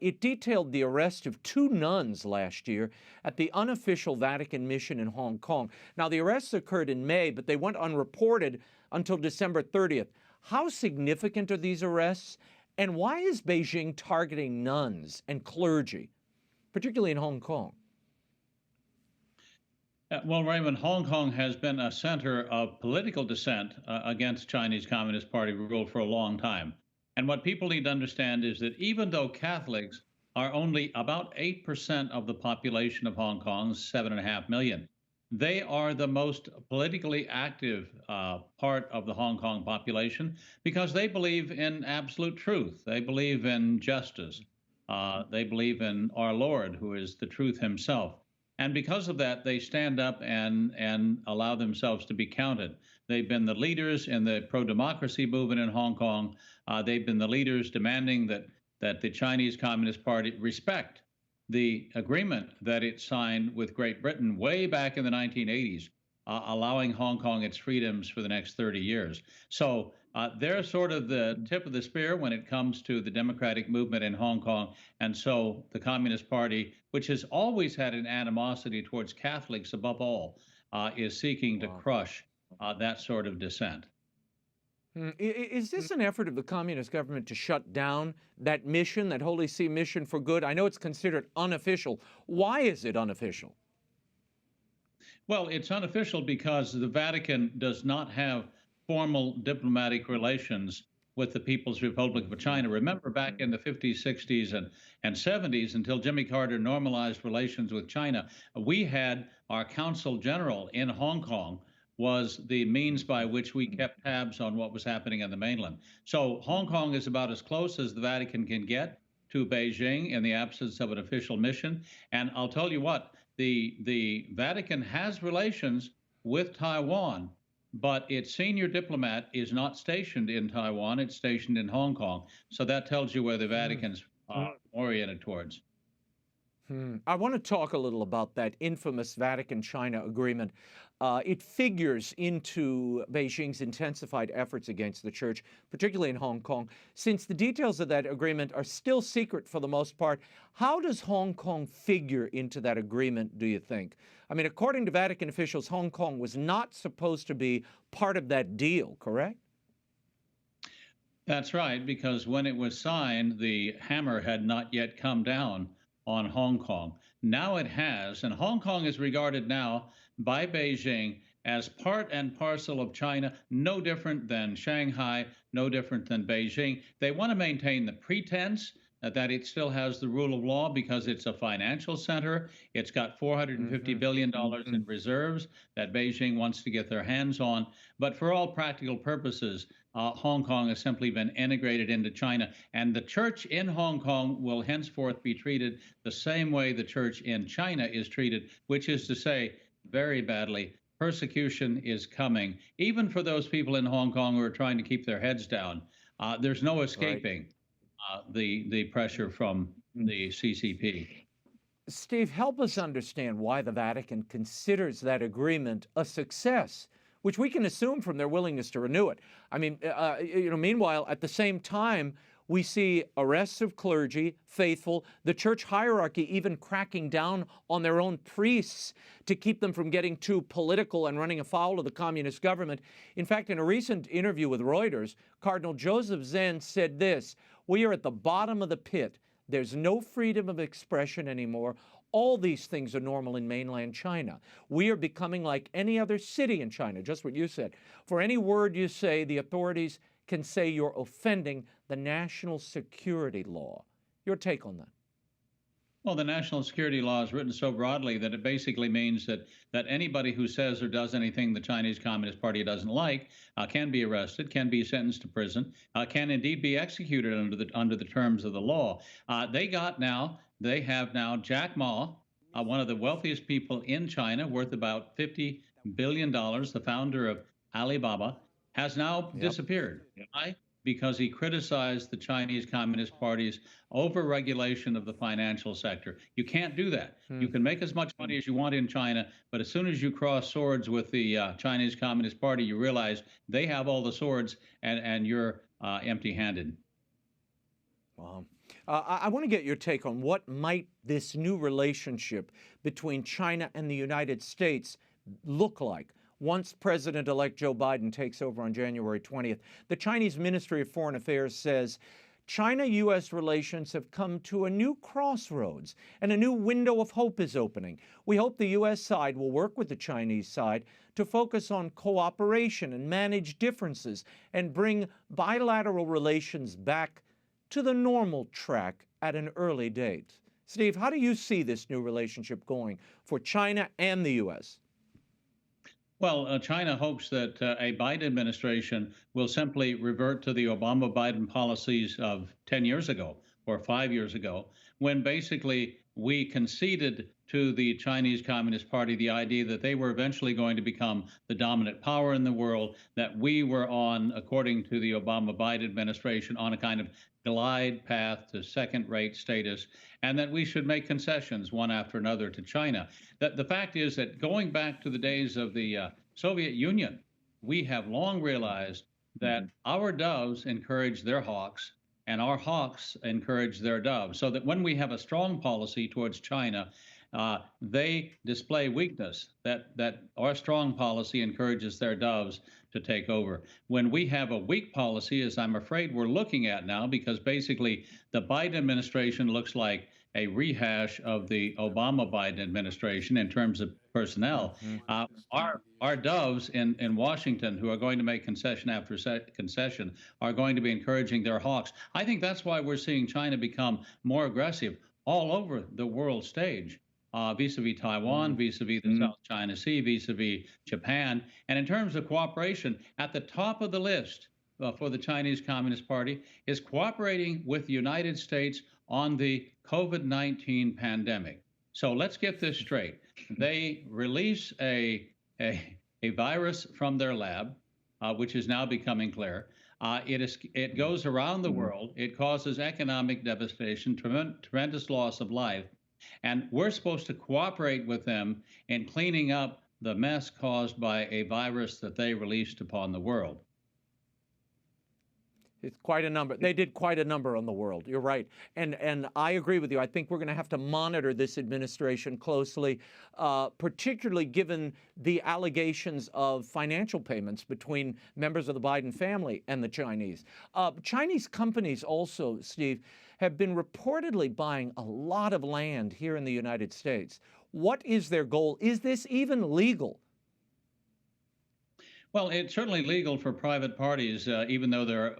It detailed the arrest of 2 nuns last year at the unofficial Vatican mission in Hong Kong. Now, the arrests occurred in May, but they went unreported until December 30th. How significant are these arrests, and why is Beijing targeting nuns and clergy, particularly in Hong Kong? Well, Raymond, Hong Kong has been a center of political dissent against Chinese Communist Party rule for a long time. And what people need to understand is that even though Catholics are only about 8% of the population of Hong Kong, 7.5 million, they are the most politically active part of the Hong Kong population because they believe in absolute truth. They believe in justice. They believe in our Lord, who is the truth himself. And because of that, they stand up and allow themselves to be counted. They've been the leaders in the pro-democracy movement in Hong Kong. They've been the leaders demanding that the Chinese Communist Party respect the agreement that it signed with Great Britain way back in the 1980s, allowing Hong Kong its freedoms for the next 30 years. So they're sort of the tip of the spear when it comes to the democratic movement in Hong Kong. And so the Communist Party, which has always had an animosity towards Catholics above all, is seeking to crush that sort of dissent. Is this an effort of the communist government to shut down that mission, that Holy See mission for good? I know it's considered unofficial. Why is it unofficial? Well, it's unofficial because the Vatican does not have formal diplomatic relations with the People's Republic of China. Remember, back in the 50s, 60s, and 70s, until Jimmy Carter normalized relations with China, we had our consul general in Hong Kong was the means by which we kept tabs on what was happening on the mainland. So Hong Kong is about as close as the Vatican can get to Beijing in the absence of an official mission. And I'll tell you what, the Vatican has relations with Taiwan, but its senior diplomat is not stationed in Taiwan, it's stationed in Hong Kong. So that tells you where the Vatican's oriented towards. I want to talk a little about that infamous Vatican-China agreement. It figures into Beijing's intensified efforts against the church, particularly in Hong Kong. Since the details of that agreement are still secret for the most part, how does Hong Kong figure into that agreement, do you think? I mean, according to Vatican officials, Hong Kong was not supposed to be part of that deal, correct? That's right, because when it was signed, the hammer had not yet come down on Hong Kong. Now it has, and Hong Kong is regarded now by Beijing as part and parcel of China, no different than Shanghai, no different than Beijing. They want to maintain the pretense that it still has the rule of law because it's a financial center. It's got $450 billion in reserves that Beijing wants to get their hands on. But for all practical purposes, Hong Kong has simply been integrated into China. And the church in Hong Kong will henceforth be treated the same way the church in China is treated, which is to say, very badly. Persecution is coming, even for those people in Hong Kong who are trying to keep their heads down. There's no escaping the pressure from the CCP. Steve, help us understand why the Vatican considers that agreement a success, which we can assume from their willingness to renew it. I mean, meanwhile, at the same time, we see arrests of clergy, faithful, the church hierarchy even cracking down on their own priests to keep them from getting too political and running afoul of the communist government. In fact, in a recent interview with Reuters, Cardinal Joseph Zen said this: "We are at the bottom of the pit. There's no freedom of expression anymore. All these things are normal in mainland China. We are becoming like any other city in China," just what you said. "For any word you say, the authorities can say you're offending the national security law." Your take on that? Well, the national security law is written so broadly that it basically means that anybody who says or does anything the Chinese Communist Party doesn't like can be arrested, can be sentenced to prison, can indeed be executed under the terms of the law. They have now Jack Ma, one of the wealthiest people in China, worth about $50 billion, the founder of Alibaba, has now disappeared. Why? Because he criticized the Chinese Communist Party's overregulation of the financial sector. You can't do that. You can make as much money as you want in China, but as soon as you cross swords with the Chinese Communist Party, you realize they have all the swords and you're empty-handed. Wow. I want to get your take on what might this new relationship between China and the United States look like once President-elect Joe Biden takes over on January 20th. The Chinese Ministry of Foreign Affairs says China-U.S. relations have come to a new crossroads and a new window of hope is opening. We hope the U.S. side will work with the Chinese side to focus on cooperation and manage differences and bring bilateral relations back to the normal track at an early date. Steve, how do you see this new relationship going for China and the U.S.? Well, China hopes that a Biden administration will simply revert to the Obama-Biden policies of 10 years ago or 5 years ago, when basically we conceded to the Chinese Communist Party the idea that they were eventually going to become the dominant power in the world, that we were on, according to the Obama-Biden administration, on a kind of glide path to second-rate status, and that we should make concessions one after another to China. The fact is that going back to the days of the Soviet Union, we have long realized that our doves encourage their hawks, and our hawks encourage their doves, so that when we have a strong policy towards China, they display weakness, that our strong policy encourages their doves to take over. When we have a weak policy, as I'm afraid we're looking at now, because basically the Biden administration looks like a rehash of the Obama-Biden administration in terms of personnel. Our doves in Washington, who are going to make concession after concession, are going to be encouraging their hawks. I think that's why we're seeing China become more aggressive all over the world stage, vis-a-vis Taiwan, vis-a-vis the South China Sea, vis-a-vis Japan. And in terms of cooperation, at the top of the list for the Chinese Communist Party is cooperating with the United States on the COVID-19 pandemic. So let's get this straight. They release a virus from their lab, which is now becoming clear. It goes around the world. It causes economic devastation, tremendous loss of life. And we're supposed to cooperate with them in cleaning up the mess caused by a virus that they released upon the world. It's quite a number. They did quite a number on the world. You're right. And I agree with you. I think we're going to have to monitor this administration closely, particularly given the allegations of financial payments between members of the Biden family and the Chinese. Chinese companies also, Steve, have been reportedly buying a lot of land here in the United States. What is their goal? Is this even legal? Well, it's certainly legal for private parties, even though they're,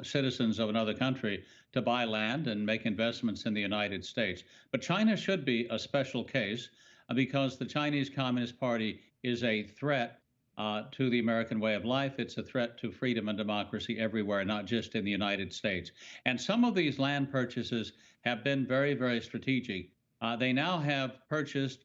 citizens of another country, to buy land and make investments in the United States. But China should be a special case because the Chinese Communist Party is a threat to the American way of life. It's a threat to freedom and democracy everywhere, not just in the United States. And some of these land purchases have been very, very strategic. They now have purchased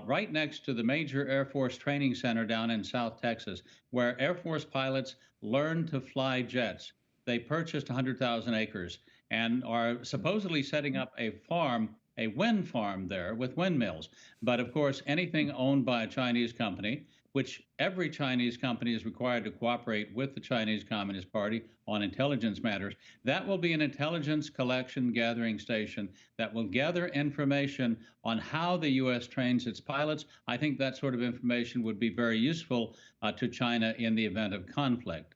right next to the major Air Force training center down in South Texas, where Air Force pilots learn to fly jets. They purchased 100,000 acres and are supposedly setting up a farm, a wind farm there with windmills. But of course, anything owned by a Chinese company, which every Chinese company is required to cooperate with the Chinese Communist Party on intelligence matters, that will be an intelligence collection gathering station that will gather information on how the U.S. trains its pilots. I think that sort of information would be very useful to China in the event of conflict.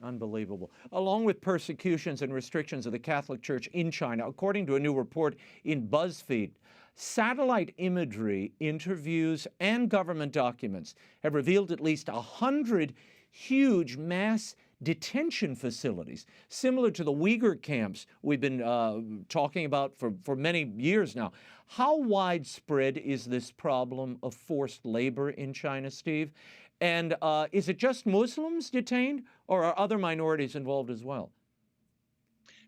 Unbelievable. Along with persecutions and restrictions of the Catholic Church in China, according to a new report in BuzzFeed, satellite imagery, interviews, and government documents have revealed at least 100 huge mass detention facilities, similar to the Uyghur camps we've been talking about for many years now. How widespread is this problem of forced labor in China, Steve? And is it just Muslims detained, or are other minorities involved as well?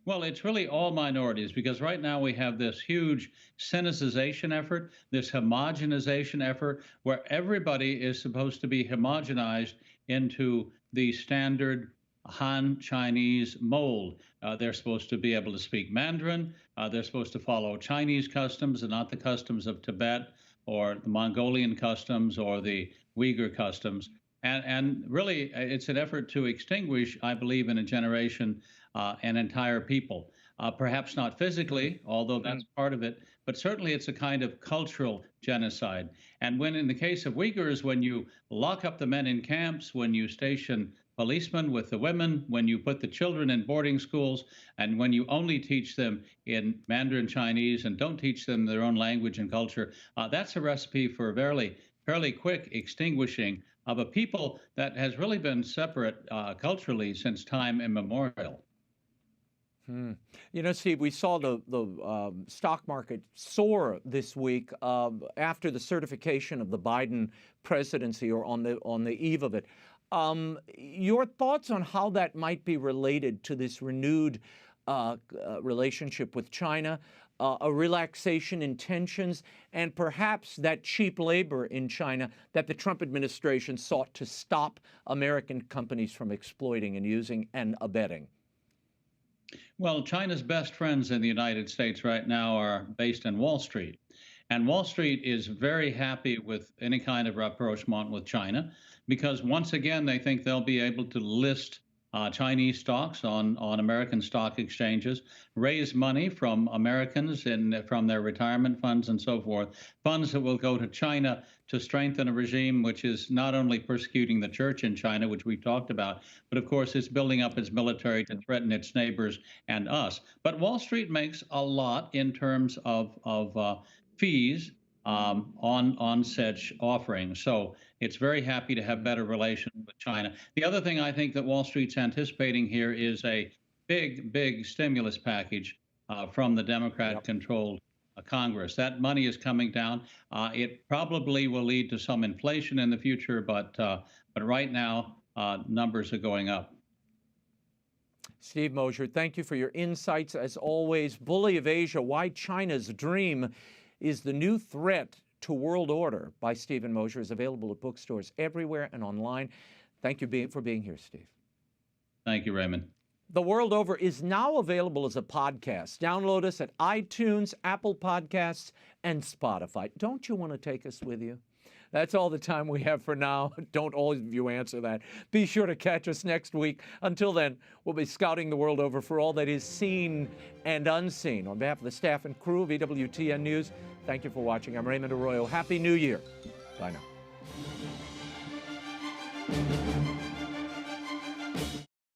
Well, it's really all minorities, because right now we have this huge Sinicization effort, this homogenization effort, where everybody is supposed to be homogenized into the standard Han Chinese mold. They're supposed to be able to speak Mandarin. They're supposed to follow Chinese customs and not the customs of Tibet or the Mongolian customs or the Uyghur customs. And really, it's an effort to extinguish, I believe, in a generation, an entire people. Perhaps not physically, although that's part of it, but certainly it's a kind of cultural genocide. And when, in the case of Uyghurs, when you lock up the men in camps, when you station policemen with the women, when you put the children in boarding schools, and when you only teach them in Mandarin Chinese and don't teach them their own language and culture, that's a recipe for a fairly quick extinguishing of a people that has really been separate culturally since time immemorial. You know, Steve, we saw the stock market soar this week after the certification of the Biden presidency, or on the eve of it. Your thoughts on how that might be related to this renewed relationship with China, a relaxation in tensions, and perhaps that cheap labor in China that the Trump administration sought to stop American companies from exploiting and using and abetting? Well, China's best friends in the United States right now are based in Wall Street. And Wall Street is very happy with any kind of rapprochement with China, because once again, they think they'll be able to list Chinese stocks on American stock exchanges, raise money from Americans from their retirement funds and so forth, funds that will go to China to strengthen a regime which is not only persecuting the church in China, which we've talked about, but of course it's building up its military to threaten its neighbors and us. But Wall Street makes a lot in terms of fees on such offerings. So it's very happy to have better relations with China. The other thing I think that Wall Street's anticipating here is a big stimulus package from the Democrat-controlled Congress. That money is coming down. It probably will lead to some inflation in the future, but right now numbers are going up. Steve Mosher, thank you for your insights. As always, Bully of Asia, Why China's Dream is the New Threat to World Order by Stephen Mosher is available at bookstores everywhere and online. Thank you for being here, Steve. Thank you, Raymond. The World Over is now available as a podcast. Download us at iTunes, Apple Podcasts, and Spotify. Don't you want to take us with you? That's all the time we have for now. Don't all of you answer that. Be sure to catch us next week. Until then, we'll be scouting the world over for all that is seen and unseen. On behalf of the staff and crew of EWTN News, thank you for watching. I'm Raymond Arroyo. Happy New Year. Bye now.